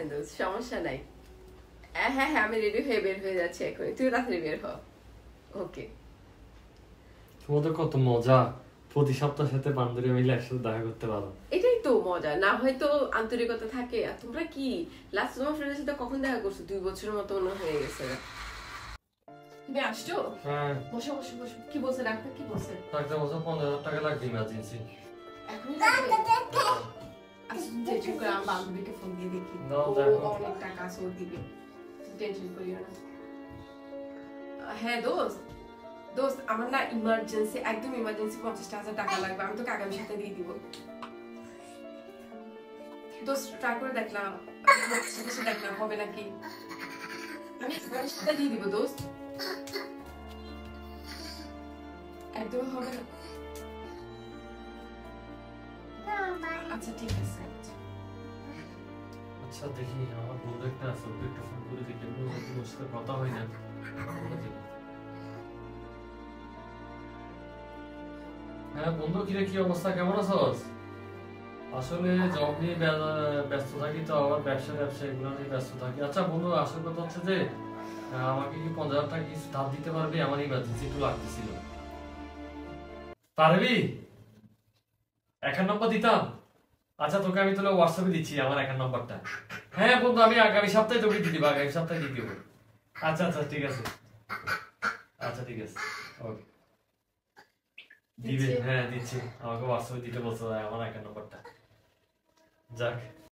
হ্যাঁ দোস্ত, সমস্যা নাই। হ্যাঁ হ্যাঁ হ্যাঁ, আমি রেডি হয়ে বের হয়ে যাচ্ছি এখনই, তুই তাড়াতাড়ি বের হ। ওকে। তোমাদের কত মজা, প্রতি সপ্তাহের সাথে বান্ধবী মিলে একসাথে দেখা করতে পারো। এটাই তো মজা, না হয়তো আন্তরিকতা থাকে। আর তোমরা কি লাস্ট তোমার ফ্রেন্ডের সাথে কখন দেখা করছো? 2 বছরের মতো মনে হয়ে গেছে। তুমি আসছো? হ্যাঁ। বসো বসো বসো। কি বলছে ডাক্তার, কি বলছে? ডাক্তার বলছে 15,000 টাকা লাগবে ইমার্জেন্সি। এখন আচ্ছা তুই চুপ করে, আমার বান্ধবীকে ফোন দিয়ে দেখি। অনেক টাকা আছে, ও দিবে, টেনশন করিও না। হ্যাঁ দোস্ত, দোস্ত আমার না ইমার্জেন্সি, একদম ইমার্জেন্সি 50,000 টাকা লাগবে। আমি তোকে আগামী সপ্তাহে দিয়ে দিব। দোস্ত ট্রাই করে দেখলাম, সাথে দেখলাম হবে নাকি। আমি আগামী সপ্তাহে দিয়ে দিব দোস্ত, একদম হবে না। আচ্ছা ঠিক আছে। আচ্ছা দেখি, আমার বন্ধু একটা আছে, ওকে একটু ফোন করে দেখি, ওর সাথে কথা হয় না। হ্যাঁ বন্ধু, কিরে কি অবস্থা, কেমন আছোস? আসলে জব নিয়ে ব্যস্ত থাকি, তো আবার ব্যবসা এগুলো নিয়ে ব্যস্ত থাকি। আচ্ছা বন্ধু, আসল কথা হচ্ছে যে আমাকে কি 50,000 টাকা কিছু ধার দিতে পারবি? আমার ইমার্জেন্সি একটু লাগতেছিল। পারবি? অ্যাকাউন্ট নম্বর দিতাম। আচ্ছা তোকে আমি তাহলে হোয়াটসঅ্যাপে দিচ্ছি আমার অ্যাকাউন্ট নম্বরটা। হ্যাঁ বন্ধু, আমি আগামী সপ্তাহে তোকে দিয়ে দিব, আগামী সপ্তাহে দিয়ে দিব। আচ্ছা আচ্ছা ঠিক আছে, আচ্ছা ঠিক আছে, ওকে। দিবে? হ্যাঁ দিচ্ছি, আমাকে হোয়াটসঅ্যাপে দিতে বলছো আমার অ্যাকাউন্ট নম্বরটা। যাক।